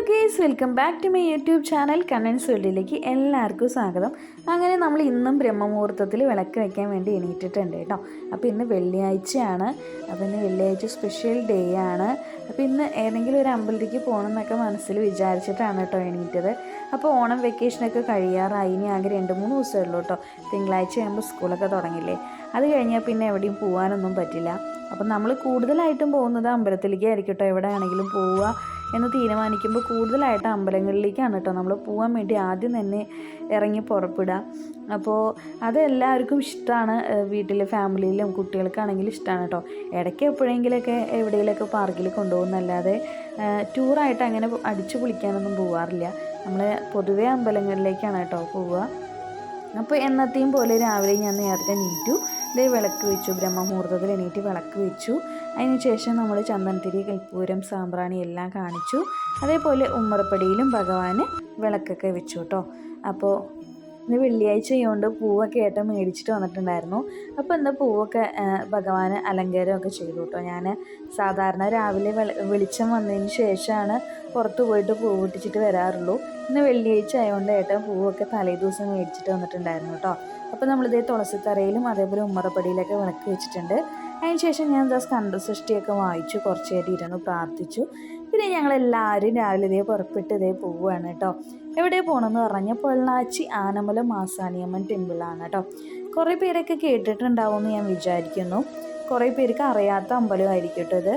Guys welcome back to my YouTube channel Kannan's വേൾഡിലേക്ക് എല്ലാവർക്കും സ്വാഗതം. അങ്ങനെ നമ്മൾ ഇന്നും ബ്രഹ്മമുഹൂർത്തത്തിൽ വിളക്ക് വയ്ക്കാൻ വേണ്ടി എണീറ്റിട്ടുണ്ട് കേട്ടോ. അപ്പോൾ ഇന്ന് വെള്ളിയാഴ്ചയാണ്. അപ്പോൾ ഇന്ന് വെള്ളിയാഴ്ച സ്പെഷ്യൽ ഡേ ആണ്. അപ്പോൾ ഇന്ന് ഏതെങ്കിലും ഒരു അമ്പലത്തിലേക്ക് പോകണം എന്നൊക്കെ മനസ്സിൽ വിചാരിച്ചിട്ടാണ് കേട്ടോ എണീറ്റത്. അപ്പോൾ ഓണം വെക്കേഷനൊക്കെ കഴിയാറായി, ഇനി ആകെ 2-3 ദിവസമേ ഉള്ളൂ കേട്ടോ. തിങ്കളാഴ്ച ആകുമ്പോൾ സ്കൂളൊക്കെ തുടങ്ങില്ലേ. അത് കഴിഞ്ഞാൽ പിന്നെ എവിടെയും പോകാനൊന്നും പറ്റില്ല. അപ്പം നമ്മൾ കൂടുതലായിട്ടും പോകുന്നത് അമ്പലത്തിലേക്ക് ആയിരിക്കും കേട്ടോ. എവിടെയാണെങ്കിലും പോവുക എന്ന് തീരുമാനിക്കുമ്പോൾ കൂടുതലായിട്ട് അമ്പലങ്ങളിലേക്കാണ് കേട്ടോ നമ്മൾ പോകാൻ വേണ്ടി ആദ്യം തന്നെ ഇറങ്ങി പുറപ്പെടുക. അപ്പോൾ അതെല്ലാവർക്കും ഇഷ്ടമാണ്. വീട്ടിലെ ഫാമിലിയിലും കുട്ടികൾക്കാണെങ്കിലും ഇഷ്ടമാണ് കേട്ടോ. ഇടയ്ക്ക് എപ്പോഴെങ്കിലുമൊക്കെ എവിടെയെങ്കിലുമൊക്കെ പാർക്കിൽ കൊണ്ടുപോകുന്നല്ലാതെ ടൂറായിട്ട് അങ്ങനെ അടിച്ചു പൊളിക്കാനൊന്നും പോകാറില്ല. നമ്മൾ പൊതുവേ അമ്പലങ്ങളിലേക്കാണ് കേട്ടോ പോവുക. അപ്പോൾ എന്നത്തെയും പോലെ രാവിലെ ഞാൻ നേരത്തെ എണീറ്റു. ഇതേ വിളക്ക് വെച്ചു, ബ്രഹ്മമുഹൂർത്തത്തിൽ എണീറ്റ് വിളക്ക് വെച്ചു. അതിന് ശേഷം നമ്മൾ ചന്ദനത്തിരി, കൽപ്പൂരം, സാമ്പ്രാണി എല്ലാം കാണിച്ചു. അതേപോലെ ഉമ്മറപ്പടിയിലും ഭഗവാന് വിളക്കൊക്കെ വെച്ചു കേട്ടോ. അപ്പോൾ ഇന്ന് വെള്ളിയാഴ്ച ആയതുകൊണ്ട് പൂവൊക്കെ ഏട്ടൻ മേടിച്ചിട്ട് വന്നിട്ടുണ്ടായിരുന്നു. അപ്പോൾ എന്താ പൂവൊക്കെ ഭഗവാന് അലങ്കാരമൊക്കെ ചെയ്തു കേട്ടോ. ഞാൻ സാധാരണ രാവിലെ വെളിച്ചം വന്നതിന് ശേഷമാണ് പുറത്ത് പോയിട്ട് പൂവ് പൊട്ടിച്ചിട്ട് വരാറുള്ളൂ. ഇന്ന് വെള്ളിയാഴ്ച ആയതുകൊണ്ട് ഏട്ടൻ പൂവൊക്കെ തലേ ദിവസം മേടിച്ചിട്ട് വന്നിട്ടുണ്ടായിരുന്നു കേട്ടോ. അപ്പോൾ നമ്മളിതേ തുളസിത്തറയിലും അതേപോലെ ഉമ്മറപ്പടിയിലൊക്കെ വിളക്ക് വെച്ചിട്ടുണ്ട്. അതിന് ശേഷം ഞാൻ സ്കന്ധ സൃഷ്ടിയൊക്കെ വായിച്ചു, കുറച്ച് നേരം ഇരുന്ന് പ്രാർത്ഥിച്ചു. പിന്നെ ഞങ്ങളെല്ലാവരും രാവിലെ ഇതേ പുറപ്പെട്ട് ഇതേ പോവുകയാണ് കേട്ടോ. എവിടെ പോകണമെന്ന് പറഞ്ഞാൽ പൊള്ളാച്ചി ആനമല മാസാണിയമ്മൻ ടെമ്പിളാണ് കേട്ടോ. കുറേ പേരൊക്കെ കേട്ടിട്ടുണ്ടാവുമെന്ന് ഞാൻ വിചാരിക്കുന്നു. കുറേ പേർക്ക് അറിയാത്ത അമ്പലമായിരിക്കും കേട്ടോ ഇത്.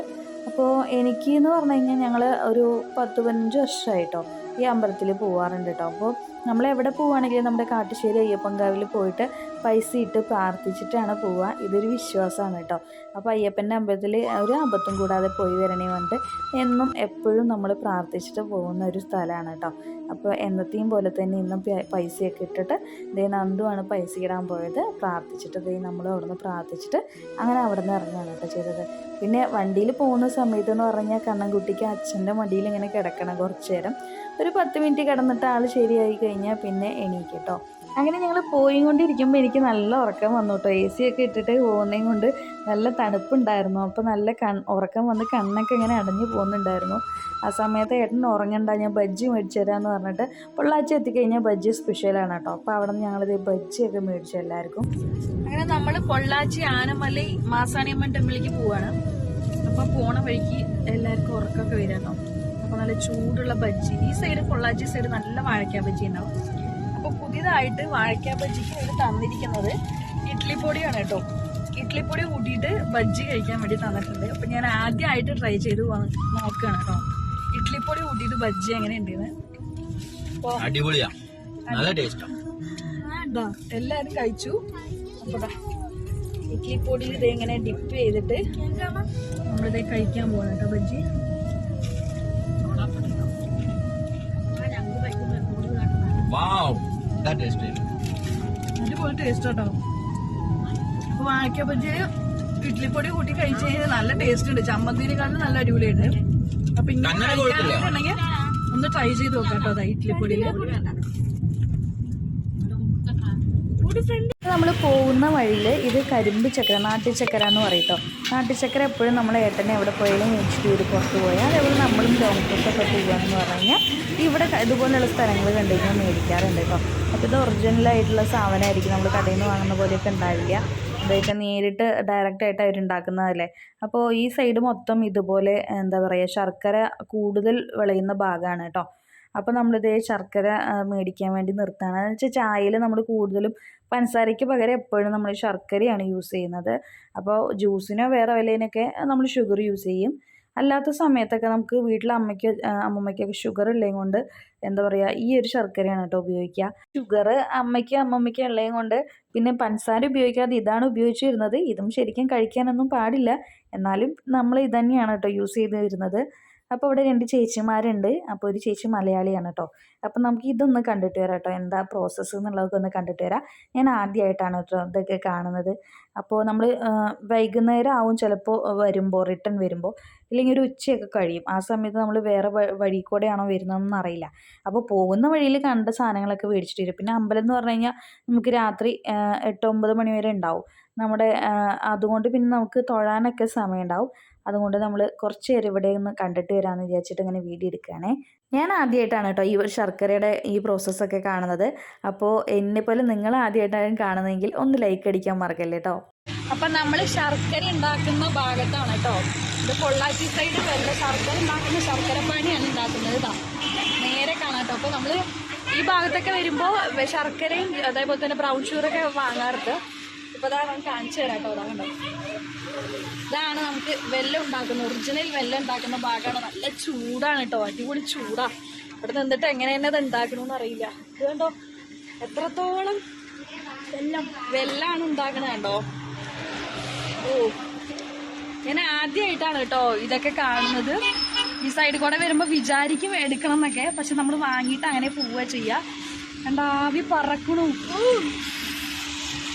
അപ്പോൾ എനിക്ക് എന്ന് പറഞ്ഞു കഴിഞ്ഞാൽ ഞങ്ങൾ ഒരു 10-15 വർഷമായിട്ടോ ഈ അമ്പലത്തിൽ പോവാറുണ്ട് കേട്ടോ. അപ്പോൾ നമ്മളെവിടെ പോവുകയാണെങ്കിലും നമ്മുടെ കാട്ടുശ്ശേരി അയ്യപ്പൻകാവിൽ പോയിട്ട് പൈസ ഇട്ട് പ്രാർത്ഥിച്ചിട്ടാണ് പോവുക. ഇതൊരു വിശ്വാസമാണ് കേട്ടോ. അപ്പോൾ അയ്യപ്പൻ്റെ അമ്പലത്തിൽ ഒരു അബദ്ധം കൂടാതെ പോയി വരണേ പറഞ്ഞിട്ട് എന്നും എപ്പോഴും നമ്മൾ പ്രാർത്ഥിച്ചിട്ട് പോകുന്ന ഒരു സ്ഥലമാണ് കേട്ടോ. അപ്പോൾ എന്നത്തെയും പോലെ തന്നെ ഇന്നും പൈസയൊക്കെ ഇട്ടിട്ട് ഇതേ നന്ദുവാണ് പൈസ ഇടാൻ പോയത്. പ്രാർത്ഥിച്ചിട്ട് ഇതേ നമ്മൾ അവിടെ നിന്ന് പ്രാർത്ഥിച്ചിട്ട് അങ്ങനെ അവിടെ നിന്ന് ഇറങ്ങുകയാണ് കേട്ടോ ചെയ്തത്. പിന്നെ വണ്ടിയിൽ പോകുന്ന സമയത്ത് എന്ന് പറഞ്ഞാൽ കണ്ണൻകുട്ടിക്ക് അച്ഛൻ്റെ മടിയിൽ ഇങ്ങനെ കിടക്കണം കുറച്ച് നേരം. ഒരു 10 മിനിറ്റ് കിടന്നിട്ട് ആൾ ശരിയായി കഴിഞ്ഞാൽ പിന്നെ എണീക്കും കേട്ടോ. അങ്ങനെ ഞങ്ങൾ പോയിക്കൊണ്ടിരിക്കുമ്പോൾ എനിക്ക് നല്ല ഉറക്കം വന്നു കേട്ടോ. AC ഒക്കെ ഇട്ടിട്ട് പോകുന്നതും കൊണ്ട് നല്ല തണുപ്പുണ്ടായിരുന്നു. അപ്പോൾ നല്ല ഉറക്കം വന്ന് കണ്ണൊക്കെ ഇങ്ങനെ അടഞ്ഞു പോകുന്നുണ്ടായിരുന്നു. ആ സമയത്ത് ഏട്ടൻ ഉറങ്ങണ്ട, ഞാൻ ബജ്ജി മേടിച്ചു തരാമെന്ന് പറഞ്ഞിട്ട് പൊള്ളാച്ചി എത്തിക്കഴിഞ്ഞാൽ ബജ്ജി സ്പെഷ്യലാണ് കേട്ടോ. അപ്പോൾ അവിടെ നിന്ന് ഞങ്ങളിത് ബജ്ജിയൊക്കെ മേടിച്ചു എല്ലാവർക്കും. അങ്ങനെ നമ്മൾ പൊള്ളാച്ചി ആനമലൈ മാസാണിയമ്മൻ ടെമ്പിളിലേക്ക് പോവാണ്. അപ്പോൾ പോണ വഴിക്ക് എല്ലാവർക്കും ഉറക്കമൊക്കെ വരും കേട്ടോ. അപ്പോൾ നല്ല ചൂടുള്ള ബജ്ജി, ഈ സൈഡ് പൊള്ളാച്ചി സൈഡ് നല്ല വാഴക്കാ ബജ്ജി ഉണ്ടാവും. അപ്പോൾ പുതിയതായിട്ട് വാഴക്കാ ബജ്ജിക്ക് വേണ്ടി തന്നിരിക്കുന്നത് ഇഡ്ഡലിപ്പൊടിയാണ് കേട്ടോ. ഇഡ്ഡലിപ്പൊടി കൂട്ടിയിട്ട് ബജ്ജി കഴിക്കാൻ വേണ്ടി തന്നിട്ടുണ്ട്. അപ്പോൾ ഞാൻ ആദ്യമായിട്ട് ട്രൈ ചെയ്ത് നോക്കുകയാണ് കേട്ടോ, ഇഡ്ഡലിപ്പൊടി കൂട്ടിയിട്ട് ബജ്ജി എങ്ങനെ ഉണ്ടെന്ന്. അപ്പോൾ അടിപൊളിയാണ്, നല്ല ടേസ്റ്റാണ്. എല്ലാവരും കഴിച്ചു. അപ്പോൾ ഇഡ്ഡലിപ്പൊടിയിൽ ഇത് ഇങ്ങനെ ഡിപ്പ് ചെയ്തിട്ട് നമ്മളിത് കഴിക്കാൻ പോകണം കേട്ടോ ബജ്ജി. അടിപൊളി ടേസ്റ്റ് കേട്ടോ. അപ്പൊ വാഴക്ക ബജ്ജി ഇഡ്ഡലിപ്പൊടി കൂട്ടി കഴിച്ചു കഴിഞ്ഞാൽ നല്ല ടേസ്റ്റ് ഉണ്ട്. ചമ്മന്തിനെക്കാളും നല്ല അടിപൊളിയുണ്ട്. അപ്പൊ ഇങ്ങനെ കഴിക്കാനുണ്ടെങ്കിൽ ഒന്ന് ട്രൈ ചെയ്ത് നോക്കാം കേട്ടോ. അതാ ഇഡ്ഡലിപ്പൊടിയിൽ നമ്മൾ പോകുന്ന വഴിയിൽ ഇത് കരിമ്പ് ചക്കര, നാട്ടുചക്കര എന്ന് പറയും കേട്ടോ. നാട്ടുചക്കര എപ്പോഴും നമ്മൾ ഏട്ടനെ എവിടെ പോയാലും മേടിച്ചിട്ട് ഒരു പുറത്ത് പോയാൽ അതേപോലെ നമ്മളും ലോങ് ട്രിപ്പൊക്കെ പോകുകയാണെന്ന് പറഞ്ഞു കഴിഞ്ഞാൽ ഇവിടെ ഇതുപോലെയുള്ള സ്ഥലങ്ങൾ കണ്ടു കഴിഞ്ഞാൽ മേടിക്കാറുണ്ട് കേട്ടോ. അപ്പോൾ ഇത് ഒറിജിനലായിട്ടുള്ള സാധനമായിരിക്കും, നമ്മൾ കടയിൽ നിന്ന് വാങ്ങുന്ന പോലെയൊക്കെ ഉണ്ടാവില്ല. അതായിട്ട് നേരിട്ട് ഡയറക്റ്റായിട്ട് അവരുണ്ടാക്കുന്നതല്ലേ. അപ്പോൾ ഈ സൈഡ് മൊത്തം ഇതുപോലെ എന്താ പറയുക, ശർക്കര കൂടുതൽ വിളയുന്ന ഭാഗമാണ് കേട്ടോ. അപ്പോൾ നമ്മളിതേ ശർക്കര മേടിക്കാൻ വേണ്ടി നിർത്താണ്. എന്ന് വെച്ചാൽ ചായയിൽ നമ്മൾ കൂടുതലും പഞ്ചസാരയ്ക്ക് പകരം എപ്പോഴും നമ്മൾ ശർക്കരയാണ് യൂസ് ചെയ്യുന്നത്. അപ്പോൾ ജ്യൂസിനോ വേറെ വല്ലതിനൊക്കെ നമ്മൾ ഷുഗർ യൂസ് ചെയ്യും. അല്ലാത്ത സമയത്തൊക്കെ നമുക്ക് വീട്ടിൽ അമ്മമ്മയ്ക്കൊക്കെ ഷുഗർ ഉള്ളതും കൊണ്ട് എന്താ പറയുക, ഈ ഒരു ശർക്കരയാണ് കേട്ടോ ഉപയോഗിക്കുക. ഷുഗർ അമ്മമ്മയ്ക്ക് ഉള്ളതും കൊണ്ട് പിന്നെ പഞ്ചസാര ഉപയോഗിക്കാതെ ഇതാണ് ഉപയോഗിച്ച് വരുന്നത്. ഇതും ശരിക്കും കഴിക്കാനൊന്നും പാടില്ല, എന്നാലും നമ്മൾ ഇത് തന്നെയാണ് കേട്ടോ യൂസ് ചെയ്ത് വരുന്നത്. അപ്പോൾ ഇവിടെ 2 ചേച്ചിമാരുണ്ട്. അപ്പോൾ ഒരു ചേച്ചി മലയാളിയാണ് കേട്ടോ. അപ്പം നമുക്ക് ഇതൊന്ന് കണ്ടിട്ട് വരാം കേട്ടോ, എന്താ പ്രോസസ്സ് എന്നുള്ളതൊക്കെ ഒന്ന് കണ്ടിട്ട് വരാം. ഞാൻ ആദ്യമായിട്ടാണ് കേട്ടോ ഇതൊക്കെ കാണുന്നത്. അപ്പോൾ നമ്മൾ വൈകുന്നേരം ആവും ചിലപ്പോൾ വരുമ്പോൾ, റിട്ടേൺ വരുമ്പോൾ, ഇല്ലെങ്കിൽ ഒരു ഉച്ചയൊക്കെ കഴിയും. ആ സമയത്ത് നമ്മൾ വേറെ വഴി കൂടെയാണോ വരുന്നതെന്നൊന്നും അറിയില്ല. അപ്പോൾ പോകുന്ന വഴിയിൽ കണ്ട സാധനങ്ങളൊക്കെ മേടിച്ചിട്ട് വരും. പിന്നെ അമ്പലം എന്ന് പറഞ്ഞു കഴിഞ്ഞാൽ നമുക്ക് രാത്രി 8-9 മണി വരെ ഉണ്ടാവും. നമ്മുടെ അതുകൊണ്ട് പിന്നെ നമുക്ക് തൊഴാനൊക്കെ സമയം ഉണ്ടാവും. അതുകൊണ്ട് നമ്മൾ കുറച്ച് നേരം ഇവിടെ ഒന്ന് കണ്ടിട്ട് വരാമെന്ന് വിചാരിച്ചിട്ട് ഇങ്ങനെ വീഡിയോ എടുക്കുകയാണേ. ഞാൻ ആദ്യമായിട്ടാണ് കേട്ടോ ഈ ഒരു ശർക്കരയുടെ ഈ പ്രോസസ്സൊക്കെ കാണുന്നത്. അപ്പോൾ എന്നെപ്പോലെ നിങ്ങൾ ആദ്യമായിട്ടാണ് കാണുന്നതെങ്കിൽ ഒന്ന് ലൈക്ക് അടിക്കാൻ മറക്കല്ലേ കേട്ടോ. അപ്പം നമ്മൾ ശർക്കര ഉണ്ടാക്കുന്ന ഭാഗത്താണ് കേട്ടോ. ഇത് പൊള്ളാച്ചി സൈഡ് വല്ല ശർക്കര ഉണ്ടാക്കുന്ന ശർക്കരപ്പാനിയാണ് ഉണ്ടാക്കുന്നത്. ഇതാ നേരെ കാണാം കേട്ടോ. അപ്പോൾ നമ്മൾ ഈ ഭാഗത്തൊക്കെ വരുമ്പോൾ ശർക്കരയും അതേപോലെ തന്നെ ബ്രൗൺ ഷുഗറൊക്കെ വാങ്ങാറുണ്ട്. ഇപ്പോൾ ഇതാ നമുക്ക് കാണിച്ചു തരാം കേട്ടോ. ഇതാ കണ്ടോ, ഇതാണ് നമുക്ക് വെല്ലം ഉണ്ടാക്കുന്നത്, ഒറിജിനൽ വെല്ലം ഉണ്ടാക്കുന്ന ഭാഗമാണ്. നല്ല ചൂടാണ് കേട്ടോ, അടിപൊളി ചൂടാണ്. ഇവിടെ നിന്നിട്ട് എങ്ങനെ തന്നെ അത് ഉണ്ടാക്കണമെന്ന് അറിയില്ല. ഇത് കണ്ടോ എത്രത്തോളം വെല്ലാണ് ഉണ്ടാക്കണത് കണ്ടോ. ഓ, ഞാൻ ആദ്യമായിട്ടാണ് കേട്ടോ ഇതൊക്കെ കാണുന്നത്. ഈ സൈഡിൽ കൂടെ വരുമ്പോൾ വിചാരിക്കും എടുക്കണം എന്നൊക്കെ, പക്ഷെ നമ്മൾ വാങ്ങിയിട്ട് അങ്ങനെ പോവുക ചെയ്യുക. കണ്ടോ ആവി പറക്കണു.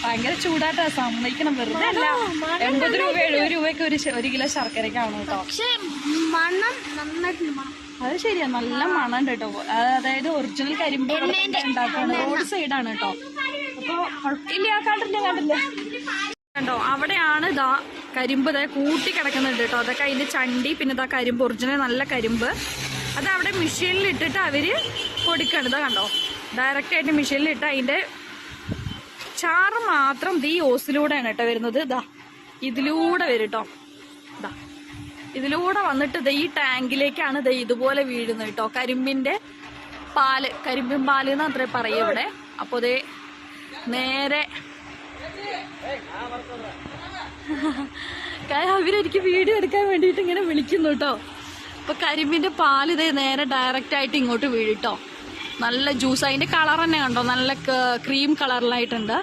ഭയങ്കര ചൂടായിട്ടാ, സമ്മതിക്കണം. വെറുതെ അല്ല, 80 രൂപ 70 രൂപയ്ക്ക് ഒരു കിലോ ശർക്കരക്കാണ് കേട്ടോ. അത് ശരിയാ, നല്ല മണം ഉണ്ട് കേട്ടോ. അതായത് ഒറിജിനൽ കരിമ്പ് ഉണ്ടാക്കുകയാണ്. റോഡ് സൈഡാണ് കേട്ടോ. അപ്പോൾ കുഴപ്പമില്ല. കണ്ടില്ല കണ്ടോ, അവിടെയാണ് ഇതാ കരിമ്പ് ഇതാ കൂട്ടി കിടക്കുന്നുണ്ട് കേട്ടോ. അതൊക്കെ അതിൻ്റെ ചണ്ടി, പിന്നെ ഇതാ കരിമ്പ്, ഒറിജിനൽ നല്ല കരിമ്പ്. അത് അവിടെ മെഷീനിൽ ഇട്ടിട്ട് അവർ പൊടിക്കണം. ഇതാ കണ്ടോ, ഡയറക്റ്റായിട്ട് മെഷീനിലിട്ട് അതിൻ്റെ ചാറ് മാത്രം ഈ ഓസിലൂടെയാണ് കേട്ടോ വരുന്നത്. ഇതാ ഇതിലൂടെ വരും കേട്ടോ. ഇതാ ഇതിലൂടെ വന്നിട്ട് ഈ ടാങ്കിലേക്കാണ് ഇതുപോലെ വീഴുന്നത് കേട്ടോ. കരിമ്പിൻ പാല് എന്ന് അത്രേ പറയും ഇവിടെ. അപ്പോൾ ദേ നേരെ അവരെനിക്ക് വീഡിയോ എടുക്കാൻ വേണ്ടിയിട്ട് ഇങ്ങനെ വിളിക്കുന്നു കേട്ടോ. അപ്പോൾ കരിമ്പിൻ്റെ പാല് ഇതേ നേരെ ഡയറക്റ്റായിട്ട് ഇങ്ങോട്ട് വീഴിട്ടോ. നല്ല ജ്യൂസ്, അതിൻ്റെ കളർ തന്നെ കണ്ടോ, നല്ല ക്രീം കളറിലായിട്ടുണ്ട്.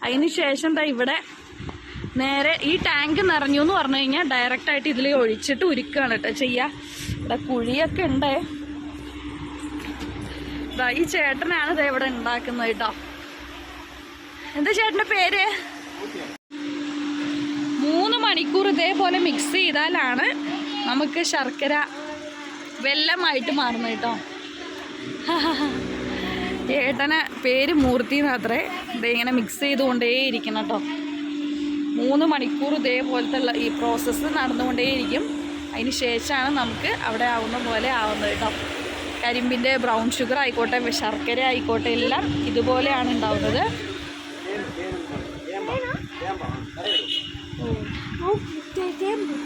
അതിന് ശേഷം ഇവിടെ നേരെ ഈ ടാങ്ക് നിറഞ്ഞു എന്ന് പറഞ്ഞു കഴിഞ്ഞാൽ ഡയറക്റ്റായിട്ട് ഇതിൽ ഒഴിച്ചിട്ട് ഉരുക്കുകയാണ് കേട്ടോ ചെയ്യുക. ഇവിടെ കുഴിയൊക്കെ ഉണ്ട്. ഈ ചേട്ടനാണ് ഇത് ഇവിടെ ഉണ്ടാക്കുന്നത് കേട്ടോ. എന്താ ചേട്ടൻ്റെ പേര്? 3 മണിക്കൂർ ഇതേപോലെ മിക്സ് ചെയ്താലാണ് നമുക്ക് ശർക്കര വെല്ലമായിട്ട് മാറുന്നത് കേട്ടോ. ഏട്ടനെ പേര് മൂർത്തി എന്നത്രേ. ഇങ്ങനെ മിക്സ് ചെയ്തുകൊണ്ടേയിരിക്കണം കേട്ടോ. 3 മണിക്കൂർ ഇതേപോലത്തെ ഈ പ്രോസസ്സ് നടന്നുകൊണ്ടേയിരിക്കും. അതിന് ശേഷമാണ് നമുക്ക് അവിടെ ആവുന്ന പോലെ ആവുന്നത് കേട്ടോ. കരിമ്പിൻ്റെ ബ്രൗൺ ഷുഗർ ആയിക്കോട്ടെ, ശർക്കര ആയിക്കോട്ടെ, എല്ലാം ഇതുപോലെയാണ് ഉണ്ടാവുന്നത്.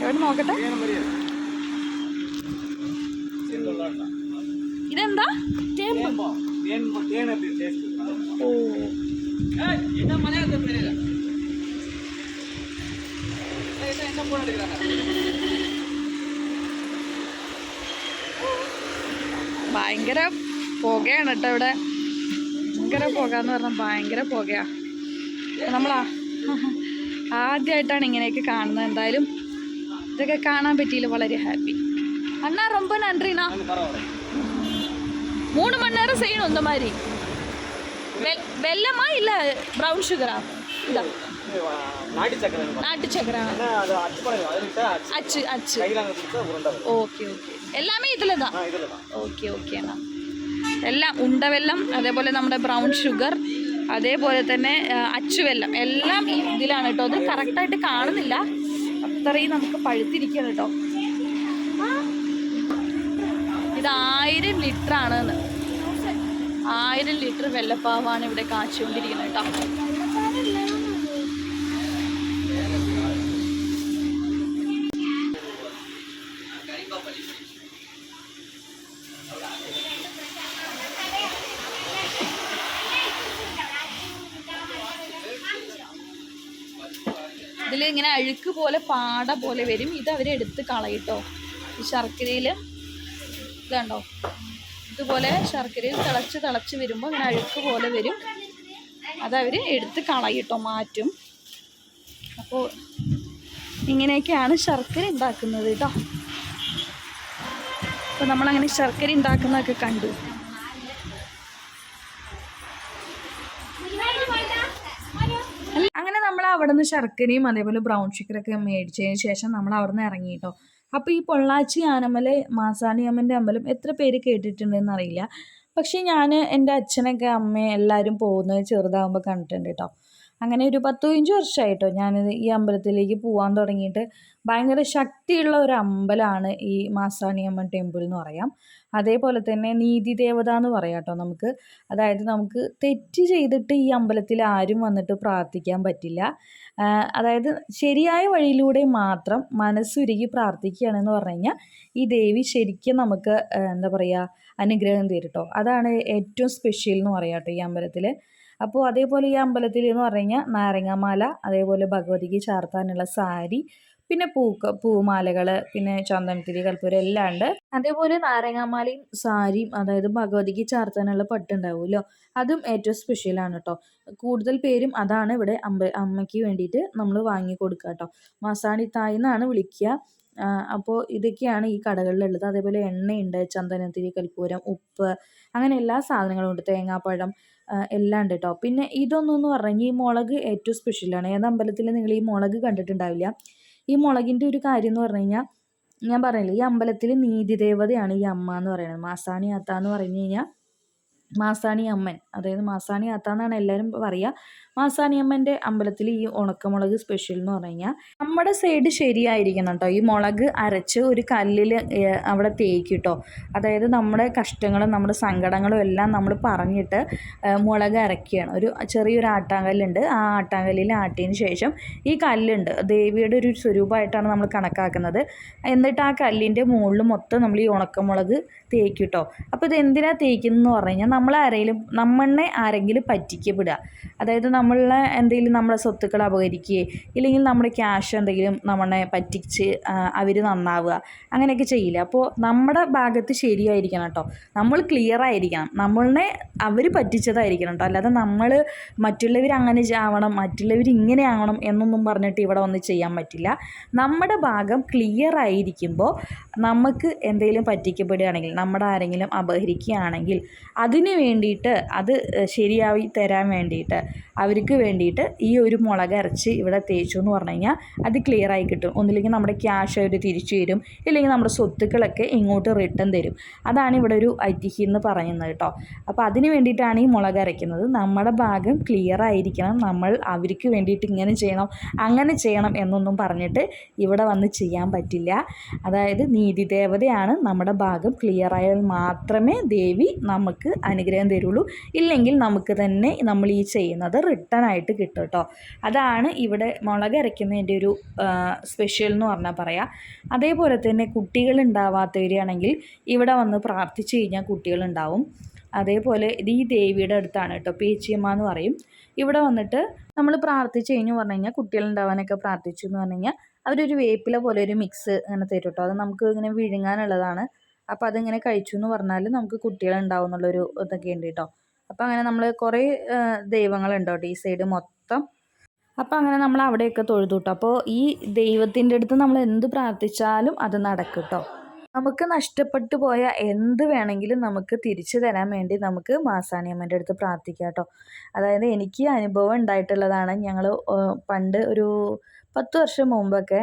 എവിടെ നോക്കട്ടെ, ഇതെന്താ? ഓ, ഭയങ്കര പുകയാണ് കേട്ടോ ഇവിടെ. ഭയങ്കര പുക എന്ന് പറഞ്ഞാൽ ഭയങ്കര പുകയാ. നമ്മളാ ആദ്യമായിട്ടാണ് ഇങ്ങനെയൊക്കെ കാണുന്നത്. എന്തായാലും ഇതൊക്കെ കാണാൻ പറ്റിയില്ല, വളരെ ഹാപ്പി. അണ്ണാ ரொம்ப நன்றிண்ணா. 3 மணி நேரம் செய்யணும் இந்த மாதிரி. வெல்லமா இல்லை ப்ரௌன் ஷுகரா? இதா நாட்டு சக்கரை. அச்சு. ഓക്കെ. എല്ലാമേ ഇതിൽ தான். ഓക്കെ അണ്ണാ. എല്ലാം ഉണ്ടവെല്ലം, അതേപോലെ നമ്മുടെ ബ്രൗൺ ഷുഗർ, അതേപോലെ തന്നെ അച്ചുവെല്ലം, എല്ലാം ഇതിലാണ് കേട്ടോ. അത് കറക്റ്റായിട്ട് കാണുന്നില്ല, അത്രയും നമുക്ക് പഴുത്തിരിക്കുകയാണ് കേട്ടോ. ഇത് 1000 ലിറ്ററാണ്. 1000 ലിറ്റർ വെള്ളപ്പാവാണ് ഇവിടെ കാച്ചുകൊണ്ടിരിക്കുന്നത് കേട്ടോ. ഇതിൽ ഇങ്ങനെ അഴുക്ക് പോലെ പാട പോലെ വരും. ഇത് അവരെടുത്ത് കളയിട്ടോ. ഈ ശർക്കരയിൽ ഇതുണ്ടോ, ഇതുപോലെ ശർക്കരയിൽ തിളച്ച് വരുമ്പോൾ ഇങ്ങനെ അഴുക്ക് പോലെ വരും. അതവർ എടുത്ത് കളയിട്ടോ, മാറ്റും. അപ്പോൾ ഇങ്ങനെയൊക്കെയാണ് ശർക്കര ഉണ്ടാക്കുന്നത് കേട്ടോ. അപ്പോൾ നമ്മളങ്ങനെ ശർക്കര ഉണ്ടാക്കുന്നതൊക്കെ കണ്ടു. അങ്ങനെ നമ്മൾ അവിടെ നിന്ന് ശർക്കരയും അതേപോലെ ബ്രൗൺ ഷുഗറൊക്കെ മേടിച്ചതിന് ശേഷം നമ്മൾ അവിടെ നിന്ന് ഇറങ്ങി കേട്ടോ. അപ്പോൾ ഈ പൊള്ളാച്ചി ആനമല മാസാണിയമ്മൻ്റെ അമ്പലം എത്ര പേര് കേട്ടിട്ടുണ്ടെന്ന് അറിയില്ല. പക്ഷേ ഞാൻ എൻ്റെ അച്ഛനൊക്കെ അമ്മയും എല്ലാവരും പോകുന്നത് ചെറുതാകുമ്പോൾ കണ്ടിട്ടുണ്ട് കേട്ടോ. അങ്ങനെ ഒരു 10-15 വർഷമായിട്ടോ ഞാനിത് ഈ അമ്പലത്തിലേക്ക് പോകാൻ തുടങ്ങിയിട്ട്. ഭയങ്കര ശക്തിയുള്ള ഒരു അമ്പലമാണ് ഈ മാസാണിയമ്മൻ ടെമ്പിൾ എന്ന് പറയാം. അതേപോലെ തന്നെ നീതി ദേവത എന്ന് പറയാം കേട്ടോ നമുക്ക്. അതായത് നമുക്ക് തെറ്റ് ചെയ്തിട്ട് ഈ അമ്പലത്തിൽ ആരും വന്നിട്ട് പ്രാർത്ഥിക്കാൻ പറ്റില്ല. അതായത് ശരിയായ വഴിയിലൂടെ മാത്രം മനസ്സുരുകി പ്രാർത്ഥിക്കുകയാണെന്ന് പറഞ്ഞു കഴിഞ്ഞാൽ ഈ ദേവി ശരിക്കും നമുക്ക് എന്താ പറയുക അനുഗ്രഹം തരും കേട്ടോ. അതാണ് ഏറ്റവും സ്പെഷ്യൽ എന്ന് പറയാം കേട്ടോ ഈ അമ്പലത്തിൽ. അപ്പോൾ അതേപോലെ ഈ അമ്പലത്തിൽ എന്ന് പറഞ്ഞു കഴിഞ്ഞാൽ നാരങ്ങാമാല, അതേപോലെ ഭഗവതിക്ക് ചാർത്താനുള്ള സാരി, പിന്നെ പൂമാലകൾ, പിന്നെ ചന്ദനത്തിരി, കൽപ്പൂരം എല്ലാം ഉണ്ട്. അതേപോലെ നാരങ്ങാമാലയും സാരിയും, അതായത് ഭഗവതിക്ക് ചാർത്താനുള്ള പട്ടുണ്ടാവുമല്ലോ, അതും ഏറ്റവും സ്പെഷ്യലാണ് കേട്ടോ. കൂടുതൽ പേരും അതാണ് ഇവിടെ അമ്മയ്ക്ക് വേണ്ടിയിട്ട് നമ്മൾ വാങ്ങി കൊടുക്കുക കേട്ടോ. മാസാണി തായ് എന്നാണ് വിളിക്കുക. അപ്പോൾ ഇതൊക്കെയാണ് ഈ കടകളിലുള്ളത്. അതേപോലെ എണ്ണയുണ്ട്, ചന്ദനത്തിരി, കൽപ്പൂരം, ഉപ്പ്, അങ്ങനെ എല്ലാ സാധനങ്ങളും ഉണ്ട്, തേങ്ങാപ്പഴം എല്ലാം ഉണ്ട് കേട്ടോ. പിന്നെ ഇതൊന്നെന്ന് പറഞ്ഞു കഴിഞ്ഞാൽ ഈ മുളക് ഏറ്റവും സ്പെഷ്യലാണ്. ഏത് അമ്പലത്തിൽ നിങ്ങൾ ഈ മുളക് കണ്ടിട്ടുണ്ടാവില്ല. ഈ മുളകിൻ്റെ ഒരു കാര്യം എന്ന് പറഞ്ഞു കഴിഞ്ഞാൽ, ഞാൻ പറഞ്ഞില്ലേ ഈ അമ്പലത്തിൽ നീതി ദേവതയാണ് ഈ അമ്മ എന്ന് പറയുന്നത്. മാസാണി ആത്ത എന്ന് പറഞ്ഞു കഴിഞ്ഞാൽ മാസാണി അമ്മൻ, അതായത് മാസാണി ആത്ത എന്നാണ് എല്ലാവരും പറയുക. മാസാണി അമ്മൻ്റെ അമ്പലത്തിൽ ഈ ഉണക്കമുളക് സ്പെഷ്യൽ എന്ന് പറഞ്ഞു കഴിഞ്ഞാൽ നമ്മുടെ സൈഡ് ശരിയായിരിക്കണം കേട്ടോ. ഈ മുളക് അരച്ച് ഒരു കല്ലിൽ അവിടെ തേക്കും കേട്ടോ. അതായത് നമ്മുടെ കഷ്ടങ്ങളും നമ്മുടെ സങ്കടങ്ങളും എല്ലാം നമ്മൾ പറഞ്ഞിട്ട് മുളക് അരക്കുകയാണ്. ഒരു ചെറിയൊരു ആട്ടാങ്കല്ലുണ്ട്, ആ ആട്ടാങ്കല്ലിൽ ആട്ടിയതിന് ശേഷം ഈ കല്ലുണ്ട് ദേവിയുടെ ഒരു സ്വരൂപമായിട്ടാണ് നമ്മൾ കണക്കാക്കുന്നത്. എന്നിട്ട് ആ കല്ലിൻ്റെ മുകളിൽ മൊത്തം നമ്മൾ ഈ ഉണക്കമുളക് തേക്കും കേട്ടോ. അപ്പോൾ ഇത് എന്തിനാണ് തേക്കുന്നതെന്ന് പറഞ്ഞു കഴിഞ്ഞാൽ നമ്മളെ ആരെങ്കിലും പറ്റിക്കപ്പെടുക, അതായത് നമ്മളെ എന്തെങ്കിലും നമ്മളെ സ്വത്തുക്കൾ അപഹരിക്കുകയോ ഇല്ലെങ്കിൽ നമ്മുടെ ക്യാഷ് എന്തെങ്കിലും നമ്മളെ പറ്റിച്ച് അവർ നന്നാവുക, അങ്ങനെയൊക്കെ ചെയ്യില്ല. അപ്പോൾ നമ്മുടെ ഭാഗത്ത് ശരിയായിരിക്കണം കേട്ടോ, നമ്മൾ ക്ലിയർ ആയിരിക്കണം, നമ്മളെ അവർ പറ്റിച്ചതായിരിക്കണം കേട്ടോ. അല്ലാതെ നമ്മൾ മറ്റുള്ളവർ അങ്ങനെ ആവണം, മറ്റുള്ളവർ ഇങ്ങനെ ആവണം എന്നൊന്നും പറഞ്ഞിട്ട് ഇവിടെ വന്ന് ചെയ്യാൻ പറ്റില്ല. നമ്മുടെ ഭാഗം ക്ലിയർ ആയിരിക്കുമ്പോൾ നമുക്ക് എന്തെങ്കിലും പറ്റിക്കപ്പെടുകയാണെങ്കിൽ, നമ്മുടെ ആരെങ്കിലും അപഹരിക്കുകയാണെങ്കിൽ അതിന് വേണ്ടിയിട്ട്, അത് ശരിയായി തരാൻ വേണ്ടിയിട്ട്, അവർക്ക് വേണ്ടിയിട്ട് ഈ ഒരു മുളക് അരച്ച് ഇവിടെ തേച്ചു എന്ന് പറഞ്ഞു കഴിഞ്ഞാൽ അത് ക്ലിയർ ആയി കിട്ടും. ഒന്നില്ലെങ്കിൽ നമ്മുടെ ക്യാഷ് അവർ തിരിച്ചു തരും, ഇല്ലെങ്കിൽ നമ്മുടെ സ്വത്തുക്കളൊക്കെ ഇങ്ങോട്ട് റിട്ടേൺ തരും. അതാണ് ഇവിടെ ഒരു ഐതിഹ്യം എന്ന് പറയുന്നത് കേട്ടോ. അപ്പോൾ അതിന് വേണ്ടിയിട്ടാണ് ഈ മുളക് അരയ്ക്കുന്നത്. നമ്മുടെ ഭാഗം ക്ലിയർ ആയിരിക്കണം, നമ്മൾ അവർക്ക് വേണ്ടിയിട്ട് ഇങ്ങനെ ചെയ്യണം അങ്ങനെ ചെയ്യണം എന്നൊന്നും പറഞ്ഞിട്ട് ഇവിടെ വന്ന് ചെയ്യാൻ പറ്റില്ല. അതായത് നീതി ദേവതയാണ്, നമ്മുടെ ഭാഗം ക്ലിയർ ആയാൽ മാത്രമേ ദേവി നമുക്ക് അനുഗ്രഹം തരുള്ളൂ. ഇല്ലെങ്കിൽ നമുക്ക് തന്നെ നമ്മൾ ഈ ചെയ്യുന്നത് റിട്ടേൺ ആയിട്ട് കിട്ടും കേട്ടോ. അതാണ് ഇവിടെ മുളക് അരയ്ക്കുന്നതിൻ്റെ ഒരു സ്പെഷ്യൽ എന്ന് പറഞ്ഞാൽ പറയാം. അതേപോലെ തന്നെ കുട്ടികളുണ്ടാവാത്തവരാണെങ്കിൽ ഇവിടെ വന്ന് പ്രാർത്ഥിച്ചു കഴിഞ്ഞാൽ കുട്ടികളുണ്ടാവും. അതേപോലെ ഇത് ഈ ദേവിയുടെ അടുത്താണ് കേട്ടോ, പേച്ചിയമ്മ എന്ന് പറയും. ഇവിടെ വന്നിട്ട് നമ്മൾ പ്രാർത്ഥിച്ചു കഴിഞ്ഞു പറഞ്ഞു കഴിഞ്ഞാൽ കുട്ടികളുണ്ടാവാനൊക്കെ പ്രാർത്ഥിച്ചു എന്ന് പറഞ്ഞു കഴിഞ്ഞാൽ അവരൊരു വേപ്പില പോലെ ഒരു മിക്സ് അങ്ങനെ തരും കേട്ടോ. അത് നമുക്ക് ഇങ്ങനെ വിഴുങ്ങാനുള്ളതാണ്. അപ്പോൾ അതിങ്ങനെ കഴിച്ചു എന്ന് പറഞ്ഞാൽ നമുക്ക് കുട്ടികളുണ്ടാവും എന്നുള്ളൊരു ഇതൊക്കെ ഉണ്ട് കേട്ടോ. അപ്പോൾ അങ്ങനെ നമ്മൾ കുറേ ദൈവങ്ങളുണ്ട് കേട്ടോ ഈ സൈഡ് മൊത്തം. അപ്പോൾ അങ്ങനെ നമ്മൾ അവിടെയൊക്കെ തൊഴുതു കേട്ടോ. അപ്പോൾ ഈ ദൈവത്തിൻ്റെ അടുത്ത് നമ്മൾ എന്ത് പ്രാർത്ഥിച്ചാലും അത് നടക്കും കേട്ടോ. നമുക്ക് നഷ്ടപ്പെട്ടു പോയ എന്ത് വേണമെങ്കിലും നമുക്ക് തിരിച്ചു തരാൻ വേണ്ടി നമുക്ക് മാസാണിയമ്മൻ്റെ അടുത്ത് പ്രാർത്ഥിക്കാം കേട്ടോ. അതായത് എനിക്ക് അനുഭവം ഉണ്ടായിട്ടുള്ളതാണ്. ഞങ്ങൾ പണ്ട് ഒരു 10 വർഷം മുമ്പൊക്കെ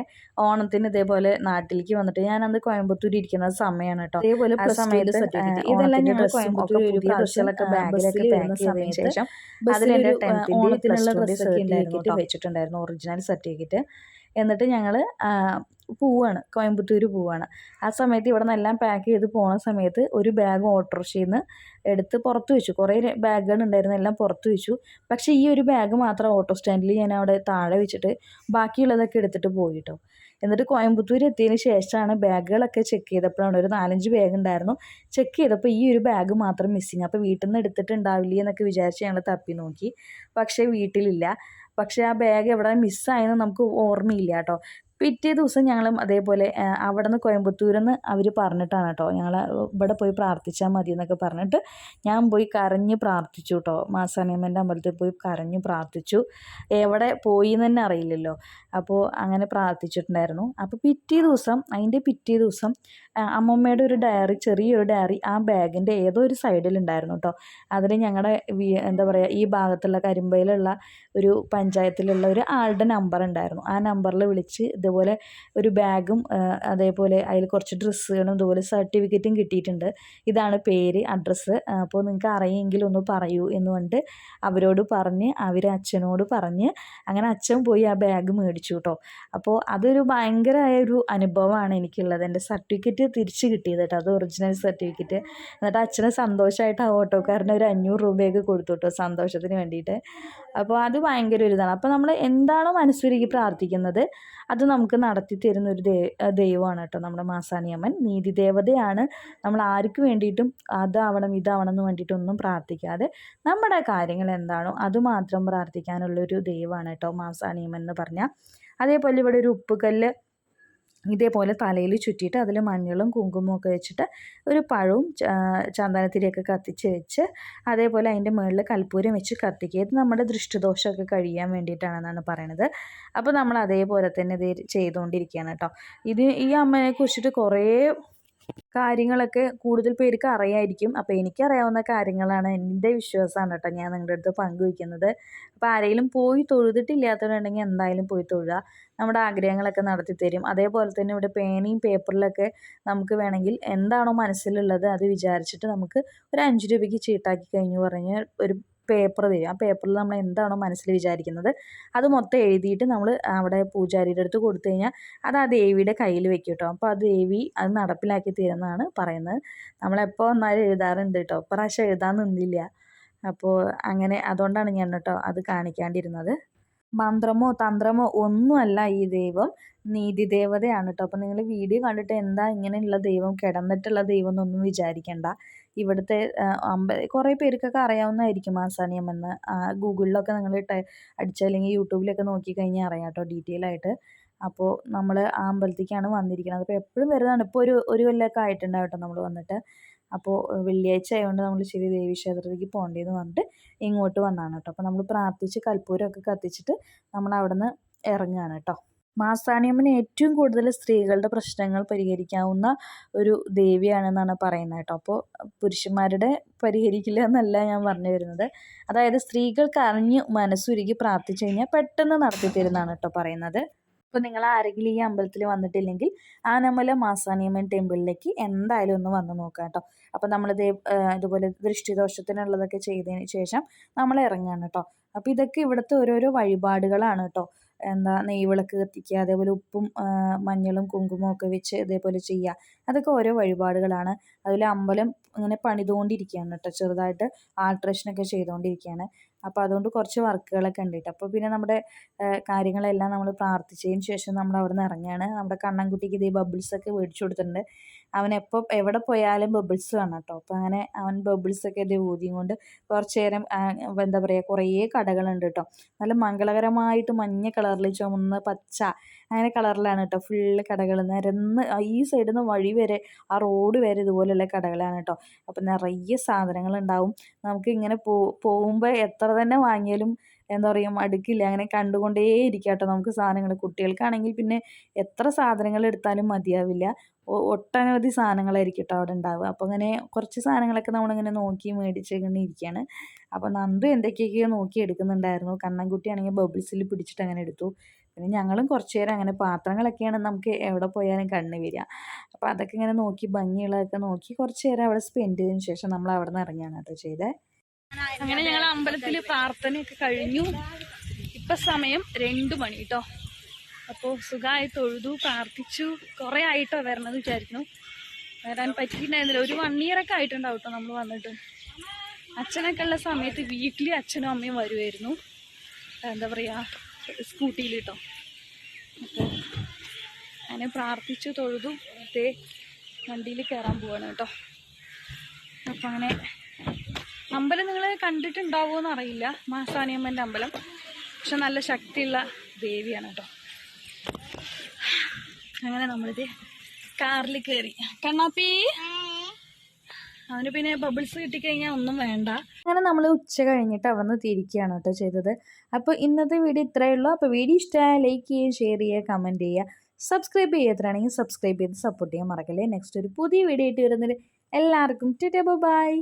ഓണത്തിന് ഇതേപോലെ നാട്ടിലേക്ക് വന്നിട്ട്, ഞാനന്ന് കോയമ്പത്തൂർ ഇരിക്കുന്ന സമയമാണ് കേട്ടോ. അതേപോലെ ആ സമയത്ത് ഇതെല്ലാം ഞങ്ങൾ കോയമ്പത്തൂർ ഒരു ഡ്രസ്സുകളൊക്കെ ബാഗിലൊക്കെ പാക്ക് ചെയ്തതിന് ശേഷം അതിലെൻ്റെ ഓണത്തിനുള്ള ഡ്രസ്സൊക്കെ വെച്ചിട്ടുണ്ടായിരുന്നു, ഒറിജിനൽ സർട്ടിഫിക്കറ്റ്. എന്നിട്ട് ഞങ്ങൾ പോവാണ്, കോയമ്പത്തൂർ പോവാണ്. ആ സമയത്ത് ഇവിടെ നിന്നെല്ലാം പാക്ക് ചെയ്ത് പോണ സമയത്ത് ഒരു ബാഗ് ഓട്ടോറിക്ഷയിൽ നിന്ന് എടുത്ത് പുറത്ത് വെച്ചു. കുറേ ബാഗുകൾ ഉണ്ടായിരുന്നു, എല്ലാം പുറത്ത് വെച്ചു. പക്ഷേ ഈ ഒരു ബാഗ് മാത്രം ഓട്ടോ സ്റ്റാൻഡിൽ ഞാൻ അവിടെ താഴെ വെച്ചിട്ട് ബാക്കിയുള്ളതൊക്കെ എടുത്തിട്ട് പോയി കേട്ടോ. എന്നിട്ട് കോയമ്പത്തൂർ എത്തിയതിന് ശേഷമാണ് ബാഗുകളൊക്കെ ചെക്ക് ചെയ്തപ്പോഴാണ്, ഒരു 4-5 ബാഗ് ഉണ്ടായിരുന്നു. ചെക്ക് ചെയ്തപ്പോൾ ഈ ഒരു ബാഗ് മാത്രം മിസ്സിങ്. അപ്പോൾ വീട്ടിൽ നിന്ന് എടുത്തിട്ടുണ്ടാവില്ലേ എന്നൊക്കെ വിചാരിച്ച് ഞങ്ങൾ തപ്പി നോക്കി, പക്ഷേ വീട്ടിലില്ല. പക്ഷേ ആ ബാഗ് എവിടെ മിസ്സായെന്ന് നമുക്ക് ഓർമ്മയില്ല കേട്ടോ. പിറ്റേ ദിവസം ഞങ്ങളും അതേപോലെ അവിടെ നിന്ന് കോയമ്പത്തൂരിൽ നിന്ന് അവർ പറഞ്ഞിട്ടാണ് കേട്ടോ, ഞങ്ങൾ ഇവിടെ പോയി പ്രാർത്ഥിച്ചാൽ മതി എന്നൊക്കെ പറഞ്ഞിട്ട് ഞാൻ പോയി കരഞ്ഞ് പ്രാർത്ഥിച്ചു കേട്ടോ. മാസാണിയമ്മൻ്റെ അമ്പലത്തിൽ പോയി കരഞ്ഞ് പ്രാർത്ഥിച്ചു. എവിടെ പോയി എന്ന് തന്നെ അറിയില്ലല്ലോ. അപ്പോൾ അങ്ങനെ പ്രാർത്ഥിച്ചിട്ടുണ്ടായിരുന്നു. അപ്പോൾ അതിൻ്റെ പിറ്റേ ദിവസം അമ്മമ്മയുടെ ഒരു ഡയറി, ചെറിയൊരു ഡയറി ആ ബാഗിൻ്റെ ഏതോ ഒരു സൈഡിലുണ്ടായിരുന്നു കേട്ടോ. അതിൽ ഞങ്ങളുടെ എന്താ പറയുക ഈ ഭാഗത്തുള്ള കരിമ്പയിലുള്ള ഒരു പഞ്ചായത്തിലുള്ള ഒരു ആളുടെ നമ്പർ ഉണ്ടായിരുന്നു. ആ നമ്പറിൽ വിളിച്ച് ഇതുപോലെ ഒരു ബാഗും അതേപോലെ അതിൽ കുറച്ച് ഡ്രസ്സുകളും ഇതുപോലെ സർട്ടിഫിക്കറ്റും കിട്ടിയിട്ടുണ്ട്. ഇതാണ് പേര്, അഡ്രസ്സ്. അപ്പോൾ നിങ്ങൾക്ക് അറിയെങ്കിൽ ഒന്ന് പറയൂ എന്ന് പറഞ്ഞിട്ട് അവരോട് പറഞ്ഞ് അവർ അച്ഛനോട് പറഞ്ഞ് അങ്ങനെ അച്ഛൻ പോയി ആ ബാഗ് മേടിച്ചു കേട്ടോ. അപ്പോൾ അതൊരു ഭയങ്കരമായ ഒരു അനുഭവമാണ് എനിക്കുള്ളത്. എൻ്റെ സർട്ടിഫിക്കറ്റ് തിരിച്ച് കിട്ടിയത് കേട്ടോ, അത് ഒറിജിനൽ സർട്ടിഫിക്കറ്റ്. എന്നിട്ട് അച്ഛന് സന്തോഷമായിട്ട് ആ ഓട്ടോക്കാരന് ഒരു 500 രൂപയൊക്കെ കൊടുത്തു കേട്ടോ, സന്തോഷത്തിന് വേണ്ടിയിട്ട്. അപ്പോൾ അത് ഭയങ്കര ഒരു ഇതാണ്. അപ്പോൾ നമ്മൾ എന്താണോ മനസ്സുരുകി പ്രാർത്ഥിക്കുന്നത് അത് നമുക്ക് നടത്തി തരുന്ന ഒരു ദൈവമാണ് കേട്ടോ നമ്മുടെ മാസാണിയമ്മൻ. നീതി ദേവതയാണ്. നമ്മൾ ആർക്ക് വേണ്ടിയിട്ടും അതാവണം ഇതാവണം എന്ന് വേണ്ടിയിട്ടൊന്നും പ്രാർത്ഥിക്കാതെ നമ്മുടെ കാര്യങ്ങൾ എന്താണോ അത് മാത്രം പ്രാർത്ഥിക്കാനുള്ളൊരു ദൈവമാണ് കേട്ടോ മാസാണിയമ്മൻ എന്ന് പറഞ്ഞാൽ. അതേപോലെ ഇവിടെ ഒരു ഉപ്പുകല്ല് ഇതേപോലെ തലയിൽ ചുറ്റിയിട്ട് അതിൽ മഞ്ഞളും കുങ്കുമമൊക്കെ വെച്ചിട്ട് ഒരു പഴവും ചന്ദനത്തിരിയൊക്കെ കത്തിച്ച് വെച്ച് അതേപോലെ അതിൻ്റെ മുകളിൽ കൽപ്പൂരം വെച്ച് കത്തിക്കുക. ഇത് നമ്മുടെ ദൃഷ്ടിദോഷമൊക്കെ കഴിയാൻ വേണ്ടിയിട്ടാണെന്നാണ് പറയണത്. അപ്പോൾ നമ്മൾ അതേപോലെ തന്നെ ഇത് ചെയ്തുകൊണ്ടിരിക്കുകയാണ് കേട്ടോ. ഈ അമ്മയെ കുറിച്ചിട്ട് കുറേ കാര്യങ്ങളൊക്കെ കൂടുതൽ പേർക്ക് അറിയായിരിക്കും. അപ്പോൾ എനിക്കറിയാവുന്ന കാര്യങ്ങളാണ്, എൻ്റെ വിശ്വാസമാണ് കേട്ടോ ഞാൻ നിങ്ങളുടെ അടുത്ത് പങ്കുവയ്ക്കുന്നത്. അപ്പോൾ ആരെങ്കിലും പോയി തൊഴുതിട്ടില്ലാത്തവരുണ്ടെങ്കിൽ എന്തായാലും പോയി തൊഴുക, നമ്മുടെ ആഗ്രഹങ്ങളൊക്കെ നടത്തി തരും. അതേപോലെ തന്നെ ഇവിടെ പേനയും പേപ്പറിലൊക്കെ നമുക്ക് വേണമെങ്കിൽ എന്താണോ മനസ്സിലുള്ളത് അത് വിചാരിച്ചിട്ട് നമുക്ക് ഒരു 5 രൂപയ്ക്ക് ചീട്ടാക്കി കഴിഞ്ഞു പറഞ്ഞ് ഒരു പേപ്പർ തരും. ആ പേപ്പറിൽ നമ്മൾ എന്താണോ മനസ്സിൽ വിചാരിക്കുന്നത് അത് മൊത്തം എഴുതിയിട്ട് നമ്മൾ അവിടെ പൂജാരിയുടെ അടുത്ത് കൊടുത്തു കഴിഞ്ഞാൽ അത് ആ ദേവിയുടെ കയ്യിൽ വെക്കും കേട്ടോ. അപ്പോൾ ആ ദേവി അത് നടപ്പിലാക്കി തരുന്നതാണ് പറയുന്നത്. നമ്മളെപ്പോൾ വന്നാലും എഴുതാറുണ്ട് കേട്ടോ, ഇപ്രാവശ്യം എഴുതാൻ നിന്നില്ല. അപ്പോൾ അങ്ങനെ അതുകൊണ്ടാണ് ഞാൻ കേട്ടോ അത് കാണിക്കാണ്ടിരുന്നത്. മന്ത്രമോ തന്ത്രമോ ഒന്നുമല്ല ഈ ദൈവം, നീതി ദേവതയാണ് കേട്ടോ. അപ്പോൾ നിങ്ങൾ വീഡിയോ കണ്ടിട്ട് എന്താ ഇങ്ങനെയുള്ള ദൈവം, കിടന്നിട്ടുള്ള ദൈവം എന്നൊന്നും വിചാരിക്കേണ്ട. ഇവിടുത്തെ കുറേ പേർക്കൊക്കെ അറിയാവുന്നതായിരിക്കും മാസാണിയമ്മെന്ന്. ഗൂഗിളിലൊക്കെ നിങ്ങൾ അടിച്ചാൽ അല്ലെങ്കിൽ യൂട്യൂബിലൊക്കെ നോക്കിക്കഴിഞ്ഞാൽ അറിയാം കേട്ടോ ഡീറ്റെയിൽ ആയിട്ട്. അപ്പോൾ നമ്മൾ ആ അമ്പലത്തിലേക്കാണ് വന്നിരിക്കുന്നത്. അപ്പോൾ എപ്പോഴും വരുന്നതാണ്. ഇപ്പോൾ ഒരു കൊല്ലമൊക്കെ ആയിട്ടുണ്ടാവും കേട്ടോ നമ്മൾ വന്നിട്ട്. അപ്പോൾ വെള്ളിയാഴ്ച ആയതുകൊണ്ട് നമ്മൾ ശരി ദേവീക്ഷേത്രത്തിലേക്ക് പോകേണ്ടതെന്ന് പറഞ്ഞിട്ട് ഇങ്ങോട്ട് വന്നതാണ് കേട്ടോ. അപ്പോൾ നമ്മൾ പ്രാർത്ഥിച്ച് കൽപ്പൂരമൊക്കെ കത്തിച്ചിട്ട് നമ്മൾ അവിടെ നിന്ന് ഇറങ്ങുകയാണ് കേട്ടോ. മാസാണിയമ്മന് ഏറ്റവും കൂടുതൽ സ്ത്രീകളുടെ പ്രശ്നങ്ങൾ പരിഹരിക്കാവുന്ന ഒരു ദേവിയാണെന്നാണ് പറയുന്നത് കേട്ടോ. അപ്പോൾ പുരുഷന്മാരുടെ പരിഹരിക്കില്ല എന്നല്ല ഞാൻ പറഞ്ഞു വരുന്നത്. അതായത് സ്ത്രീകൾക്ക് അറിഞ്ഞ് മനസ്സുരുകി പ്രാർത്ഥിച്ചു കഴിഞ്ഞാൽ പെട്ടെന്ന് നടത്തി തരുന്നതാണ് കേട്ടോ പറയുന്നത്. അപ്പോൾ നിങ്ങൾ ആരെങ്കിലും ഈ അമ്പലത്തിൽ വന്നിട്ടില്ലെങ്കിൽ ആനമല മാസാണിയമ്മൻ ടെമ്പിളിലേക്ക് എന്തായാലും ഒന്ന് വന്ന് നോക്കാം കേട്ടോ. അപ്പോൾ നമ്മളിത് ഇതുപോലെ ദൃഷ്ടിദോഷത്തിനുള്ളതൊക്കെ ചെയ്തതിന് ശേഷം നമ്മൾ ഇറങ്ങുകയാണ് കേട്ടോ. അപ്പോൾ ഇതൊക്കെ ഇവിടുത്തെ ഓരോരോ വഴിപാടുകളാണ് കേട്ടോ. നെയ്വിളക്ക് കത്തിക്കുക, അതേപോലെ ഉപ്പും മഞ്ഞളും കുങ്കുമവും ഒക്കെ വെച്ച് ഇതേപോലെ ചെയ്യുക, അതൊക്കെ ഓരോ വഴിപാടുകളാണ്. അതിൽ അമ്പലം ഇങ്ങനെ പണിതുകൊണ്ടിരിക്കുകയാണ് കേട്ടോ, ചെറുതായിട്ട് ആൾട്രേഷനൊക്കെ ചെയ്തുകൊണ്ടിരിക്കുകയാണ്. അപ്പോൾ അതുകൊണ്ട് കുറച്ച് വർക്കുകളൊക്കെ ഉണ്ട് കേട്ടോ. അപ്പോൾ പിന്നെ നമ്മുടെ കാര്യങ്ങളെല്ലാം നമ്മൾ പ്രാർത്ഥിച്ചതിന് ശേഷം നമ്മൾ അവിടെ നിന്ന് ഇറങ്ങുകയാണ്. നമ്മുടെ കണ്ണൻകുട്ടിക്ക് ഇതേ ബബിൾസൊക്കെ മേടിച്ചു കൊടുത്തിട്ടുണ്ട്. അവൻ എവിടെ പോയാലും ബബിൾസ് വേണം കേട്ടോ. അപ്പോൾ അങ്ങനെ അവൻ ബബിൾസൊക്കെ ഇത് ഊതിയും കൊണ്ട് കുറച്ച് നേരം എന്താ പറയുക കുറേ കടകളുണ്ട് കേട്ടോ. നല്ല മംഗളകരമായിട്ട് മഞ്ഞ കളറിൽ, ചുമന്ന്, പച്ച അങ്ങനെ കളറിലാണ് കേട്ടോ ഫുള്ള് കടകൾ. നിരന്ന് ഈ സൈഡിൽ നിന്ന് വഴി വരെ ആ റോഡ് വരെ ഇതുപോലെയുള്ള കടകളാണ് കേട്ടോ. അപ്പോൾ നിറയെ സാധനങ്ങളുണ്ടാവും. നമുക്ക് ഇങ്ങനെ പോകുമ്പോൾ എത്ര തന്നെ വാങ്ങിയാലും എന്താ പറയുക മടുക്കില്ല. അങ്ങനെ കണ്ടുകൊണ്ടേ ഇരിക്കുക കേട്ടോ നമുക്ക് സാധനങ്ങൾ. കുട്ടികൾക്കാണെങ്കിൽ പിന്നെ എത്ര സാധനങ്ങൾ എടുത്താലും മതിയാവില്ല. ഒട്ടനവധി സാധനങ്ങളായിരിക്കും കേട്ടോ അവിടെ ഉണ്ടാവുക. അപ്പോൾ അങ്ങനെ കുറച്ച് സാധനങ്ങളൊക്കെ നമ്മളിങ്ങനെ നോക്കി മേടിച്ച് ഇങ്ങനെ ഇരിക്കുകയാണ്. അപ്പോൾ നന്ദു എന്തൊക്കെയൊക്കെയോ നോക്കി എടുക്കുന്നുണ്ടായിരുന്നു. കണ്ണൻകുട്ടിയാണെങ്കിൽ ബബിൾസിൽ പിടിച്ചിട്ട് അങ്ങനെ എടുത്തു. പിന്നെ ഞങ്ങളും കുറച്ച് നേരം അങ്ങനെ പാത്രങ്ങളൊക്കെയാണ് നമുക്ക് എവിടെ പോയാലും കണ്ണ് വരിക. അപ്പോൾ അതൊക്കെ ഇങ്ങനെ നോക്കി ഭംഗിയുള്ളതൊക്കെ നോക്കി കുറച്ച് നേരം അവിടെ സ്പെൻഡ് ചെയ്തതിന് ശേഷം നമ്മൾ അവിടെ നിന്ന് ഇറങ്ങിയാണ് കേട്ടോ ചെയ്തത്. അങ്ങനെ ഞങ്ങൾ അമ്പലത്തിൽ പ്രാർത്ഥനയൊക്കെ കഴിഞ്ഞു. ഇപ്പം സമയം 2 മണി കേട്ടോ. അപ്പോൾ സുഖമായി തൊഴുതു പ്രാർത്ഥിച്ചു. കുറേ ആയിട്ടോ വരണമെന്ന് വിചാരിക്കുന്നു, വരാൻ പറ്റിയിട്ടുണ്ടായിരുന്നില്ല. ഒരു 1 ഇയറൊക്കെ ആയിട്ടുണ്ടാവും കേട്ടോ നമ്മൾ വന്നിട്ട്. അച്ഛനൊക്കെ ഉള്ള സമയത്ത് വീട്ടിൽ അച്ഛനും അമ്മയും വരുമായിരുന്നു, എന്താ പറയുക സ്കൂട്ടിയിൽ കേട്ടോ. അപ്പോൾ അങ്ങനെ പ്രാർത്ഥിച്ചു തൊഴുതു. ഇതേ വണ്ടിയിൽ കയറാൻ പോവാണ് കേട്ടോ. അപ്പം അങ്ങനെ അമ്പലം നിങ്ങൾ കണ്ടിട്ടുണ്ടാവുമോ എന്നറിയില്ല, മാസാണിയമ്മൻ്റെ അമ്പലം. പക്ഷെ നല്ല ശക്തിയുള്ള ദേവിയാണ് കേട്ടോ. അങ്ങനെ നമ്മളിത് കാറിൽ കയറി. കണ്ണാപ്പി അവന് പിന്നെ ബബിൾസ് കിട്ടിക്കഴിഞ്ഞാൽ ഒന്നും വേണ്ട. അങ്ങനെ നമ്മൾ ഉച്ച കഴിഞ്ഞിട്ട് അവിടെ നിന്ന് തിരിക്കുകയാണ് കേട്ടോ ചെയ്തത്. അപ്പോൾ ഇന്നത്തെ വീഡിയോ ഇത്രയേ ഉള്ളൂ. അപ്പോൾ വീഡിയോ ഇഷ്ടമായ ലൈക്ക് ചെയ്യുക, ഷെയർ ചെയ്യുക, കമൻറ്റ് ചെയ്യുക, സബ്സ്ക്രൈബ് ചെയ്യാത്തതാണെങ്കിൽ സബ്സ്ക്രൈബ് ചെയ്ത് സപ്പോർട്ട് ചെയ്യാൻ മറക്കല്ലേ. നെക്സ്റ്റ് ഒരു പുതിയ വീഡിയോ ആയിട്ട് വരുന്നത് എല്ലാവർക്കും ടാറ്റാ ബൈ.